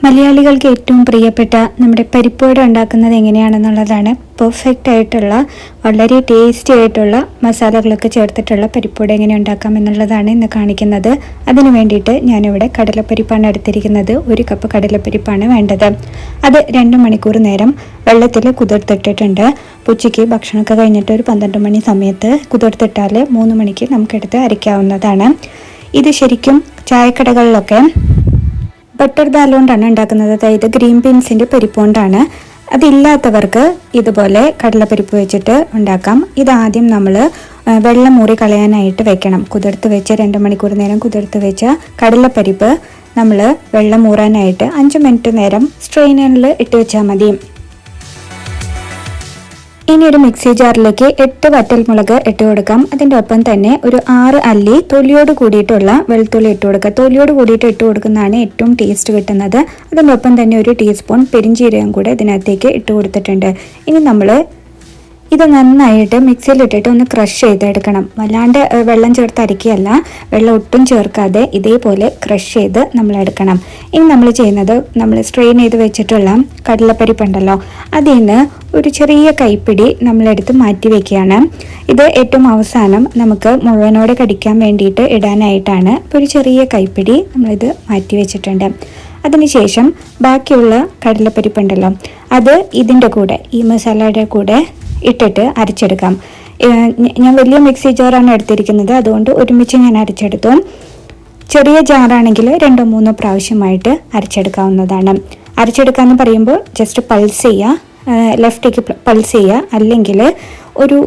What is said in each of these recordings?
മലയാളികൾക്ക് ഏറ്റവും പ്രിയപ്പെട്ട നമ്മുടെ പരിപ്പ് വട ഉണ്ടാക്കുന്നത് എങ്ങനെയാണെന്നുള്ളതാണ്. പെർഫെക്റ്റ് ആയിട്ടുള്ള വളരെ ടേസ്റ്റി ആയിട്ടുള്ള മസാലകളൊക്കെ ചേർത്തിട്ടുള്ള പരിപ്പ് വട എങ്ങനെ ഉണ്ടാക്കാം എന്നുള്ളതാണ് ഇന്ന് കാണിക്കുന്നത്. അതിനു വേണ്ടിയിട്ട് ഞാനിവിടെ കടലപ്പരിപ്പാണ് എടുത്തിരിക്കുന്നത്. 1 കപ്പ് കടലപ്പരിപ്പാണ് വേണ്ടത്. അത് 2 മണിക്കൂർ നേരം വെള്ളത്തിൽ കുതിർത്തിട്ടിട്ടുണ്ട്. ഉച്ചയ്ക്ക് ഭക്ഷണമൊക്കെ കഴിഞ്ഞിട്ട് ഒരു 12 മണി സമയത്ത് കുതിർത്തിട്ടാൽ 3 മണിക്ക് നമുക്കെടുത്ത് അരയ്ക്കാവുന്നതാണ്. ഇത് ശരിക്കും ചായക്കടകളിലൊക്കെ ബട്ടർ ദാൽ കൊണ്ടാണ് ഉണ്ടാക്കുന്നത്. അതായത് ഗ്രീൻ ബീൻസിൻ്റെ പരിപ്പ് കൊണ്ടാണ്. അതില്ലാത്തവർക്ക് ഇതുപോലെ കടലപ്പരിപ്പ് വെച്ചിട്ട് ഉണ്ടാക്കാം. ഇതാദ്യം നമ്മൾ വെള്ളം മൂറി കളയാനായിട്ട് വെക്കണം. കുതിർത്ത് വെച്ച് 2 മണിക്കൂർ നേരം കുതിർത്ത് വെച്ച കടലപ്പരിപ്പ് നമ്മൾ വെള്ളം മൂറാനായിട്ട് 5 മിനിറ്റ് നേരം സ്ട്രെയിനറിൽ ഇട്ട് വെച്ചാൽ മതി. ഇനി ഒരു മിക്സി ജാറിലേക്ക് 8 വറ്റൽമുളക് ഇട്ട് കൊടുക്കാം. അതിൻ്റെ ഒപ്പം തന്നെ ഒരു 6 അല്ലി തൊലിയോട് കൂടിയിട്ടുള്ള വെളുത്തുള്ളി ഇട്ട് കൊടുക്കുക. തൊലിയോട് കൂടിയിട്ട് ഇട്ട് കൊടുക്കുന്നതാണ് ഏറ്റവും ടേസ്റ്റ് കിട്ടുന്നത്. അതിൻ്റെ ഒപ്പം തന്നെ ഒരു ടീസ്പൂൺ പെരിഞ്ചീരകം കൂടെ ഇതിനകത്തേക്ക് ഇട്ട് കൊടുത്തിട്ടുണ്ട്. ഇനി നമ്മൾ ഇത് നന്നായിട്ട് മിക്സിയിലിട്ടിട്ട് ഒന്ന് ക്രഷ് ചെയ്തെടുക്കണം. വല്ലാണ്ട് വെള്ളം ചേർത്ത് അരയ്ക്കുകയല്ല, വെള്ളം ഒട്ടും ചേർക്കാതെ ഇതേപോലെ ക്രഷ് ചെയ്ത് നമ്മൾ എടുക്കണം. ഇനി നമ്മൾ ചെയ്യുന്നത്, നമ്മൾ സ്ട്രെയിൻ ചെയ്ത് വെച്ചിട്ടുള്ള കടലപ്പരിപ്പുണ്ടല്ലോ, അതിൽ നിന്ന് ഒരു ചെറിയ കൈപ്പിടി നമ്മളെടുത്ത് മാറ്റി വയ്ക്കുകയാണ്. ഇത് ഏറ്റവും അവസാനം നമുക്ക് മുഴുവനോടെ കടിക്കാൻ വേണ്ടിയിട്ട് ഇടാനായിട്ടാണ്. അപ്പോൾ ഒരു ചെറിയ കൈപ്പിടി നമ്മളിത് മാറ്റി വെച്ചിട്ടുണ്ട്. അതിനുശേഷം ബാക്കിയുള്ള കടലപ്പരിപ്പുണ്ടല്ലോ, അത് ഇതിൻ്റെ കൂടെ, ഈ മസാലയുടെ കൂടെ ഇട്ടിട്ട് അരച്ചെടുക്കാം. ഞാൻ വലിയ മിക്സി ജാറാണ് എടുത്തിരിക്കുന്നത്, അതുകൊണ്ട് ഒരുമിച്ച് ഞാൻ അരച്ചെടുത്തു. ചെറിയ ജാറാണെങ്കിൽ 2-3 പ്രാവശ്യമായിട്ട് അരച്ചെടുക്കാവുന്നതാണ്. അരച്ചെടുക്കാമെന്ന് പറയുമ്പോൾ ജസ്റ്റ് പൾസ് ചെയ്യുക, ലെഫ്റ്റേക്ക് പൾസ് ചെയ്യുക, അല്ലെങ്കിൽ ഒരു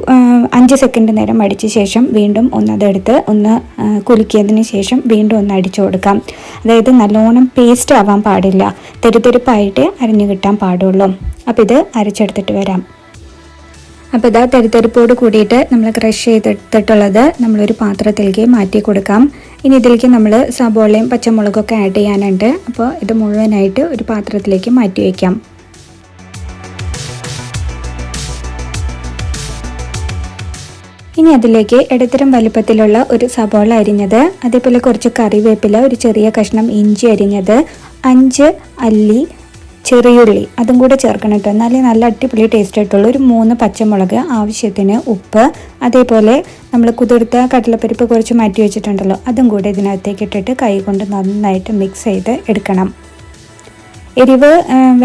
5 സെക്കൻഡ് നേരം അടിച്ച ശേഷം വീണ്ടും ഒന്നതെടുത്ത് ഒന്ന് കുലുക്കിയതിന് ശേഷം വീണ്ടും ഒന്ന് അടിച്ചു കൊടുക്കാം. അതായത് നല്ലോണം പേസ്റ്റ് ആവാൻ പാടില്ല, തെരുതെരുപ്പായിട്ട് അരിഞ്ഞു കിട്ടാൻ പാടുള്ളൂ. അപ്പോൾ ഇത് അരച്ചെടുത്തിട്ട് വരാം. അപ്പോൾ ഇതാ തെരുതെരുപ്പോട് കൂടിയിട്ട് നമ്മൾ ക്രഷ് ചെയ്തെടുത്തിട്ടുള്ളത് നമ്മളൊരു പാത്രത്തിലേക്ക് മാറ്റി കൊടുക്കാം. ഇനി ഇതിലേക്ക് നമ്മൾ സബോളയും പച്ചമുളകൊക്കെ ആഡ് ചെയ്യാനുണ്ട്. അപ്പോൾ ഇത് മുഴുവനായിട്ട് ഒരു പാത്രത്തിലേക്ക് മാറ്റി വയ്ക്കാം. ഇനി അതിലേക്ക് ഇടത്തരം വലുപ്പത്തിലുള്ള ഒരു സബോള അരിഞ്ഞത്, അതേപോലെ കുറച്ച് കറിവേപ്പില, ഒരു ചെറിയ കഷ്ണം ഇഞ്ചി അരിഞ്ഞത്, 5 അല്ലി ചെറിയുള്ളി അതും കൂടെ ചേർക്കണം കേട്ടോ, എന്നാലേ നല്ല അടിപൊളി ടേസ്റ്റ് ആയിട്ടുള്ളൂ. ഒരു 3 പച്ചമുളക്, ആവശ്യത്തിന് ഉപ്പ്, അതേപോലെ നമ്മൾ കുതിർത്ത കടലപ്പരിപ്പ് കുറച്ച് മാറ്റി വെച്ചിട്ടുണ്ടല്ലോ, അതും കൂടെ ഇതിനകത്തേക്ക് ഇട്ടിട്ട് കൈ കൊണ്ട് നന്നായിട്ട് മിക്സ് ചെയ്ത് എടുക്കണം. എരിവ്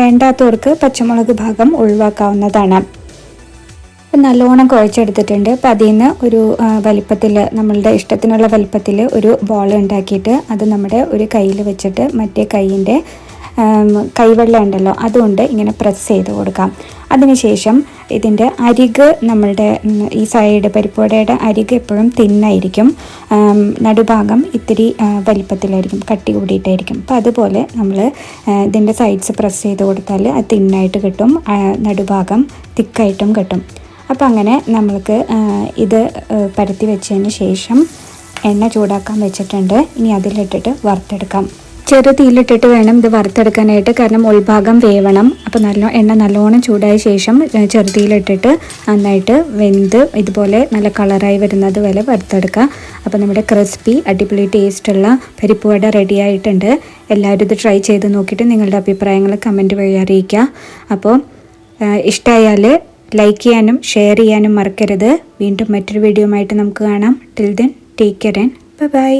വേണ്ടാത്തവർക്ക് പച്ചമുളക് ഭാഗം ഒഴിവാക്കാവുന്നതാണ്. അപ്പം നല്ലോണം കുഴച്ചെടുത്തിട്ടുണ്ട്. അപ്പം അതിൽ നിന്ന് ഒരു വലിപ്പത്തിൽ, നമ്മളുടെ ഇഷ്ടത്തിനുള്ള വലിപ്പത്തിൽ ഒരു ബോൾ ഉണ്ടാക്കിയിട്ട് അത് നമ്മുടെ ഒരു കയ്യിൽ വെച്ചിട്ട് മറ്റേ കൈയിൻ്റെ കൈവെള്ളം ഉണ്ടല്ലോ അതുകൊണ്ട് ഇങ്ങനെ പ്രസ് ചെയ്ത് കൊടുക്കാം. അതിനുശേഷം ഇതിൻ്റെ അരിക്, നമ്മളുടെ ഈ സൈഡ് പരിപ്പുവടയുടെ അരിക് എപ്പോഴും തിന്നായിരിക്കും, നടുഭാഗം ഇത്തിരി വലിപ്പത്തിലായിരിക്കും, കട്ടി കൂടിയിട്ടായിരിക്കും. അപ്പോൾ അതുപോലെ നമ്മൾ ഇതിൻ്റെ സൈഡ്സ് പ്രസ് ചെയ്ത് കൊടുത്താൽ അത് തിന്നായിട്ട് കിട്ടും, നടുഭാഗം തിക്കായിട്ടും കിട്ടും. അപ്പോൾ അങ്ങനെ നമ്മൾക്ക് ഇത് പരത്തി വെച്ചതിന് ശേഷം എണ്ണ ചൂടാക്കാൻ വെച്ചിട്ടുണ്ട്. ഇനി അതിലിട്ടിട്ട് വറുത്തെടുക്കാം. ചെറു തീയിലിട്ടിട്ട് വേണം ഇത് വറുത്തെടുക്കാനായിട്ട്, കാരണം ഉൾഭാഗം വേവണം. അപ്പോൾ എണ്ണ നല്ലോണം ചൂടായ ശേഷം ചെറുതീയിലിട്ടിട്ട് നന്നായിട്ട് വെന്ത് ഇതുപോലെ നല്ല കളറായി വരുന്നത് വരെ വറുത്തെടുക്കുക. അപ്പോൾ നമ്മുടെ ക്രിസ്പി അടിപൊളി ടേസ്റ്റുള്ള പരിപ്പ് വട റെഡി ആയിട്ടുണ്ട്. എല്ലാവരും ഇത് ട്രൈ ചെയ്ത് നോക്കിയിട്ട് നിങ്ങളുടെ അഭിപ്രായങ്ങൾ കമൻറ്റ് വഴി അറിയിക്കുക. അപ്പോൾ ഇഷ്ടമായാൽ ലൈക്ക് ചെയ്യാനും ഷെയർ ചെയ്യാനും മറക്കരുത്. വീണ്ടും മറ്റൊരു വീഡിയോ ആയിട്ട് നമുക്ക് കാണാം. Till then take care and by.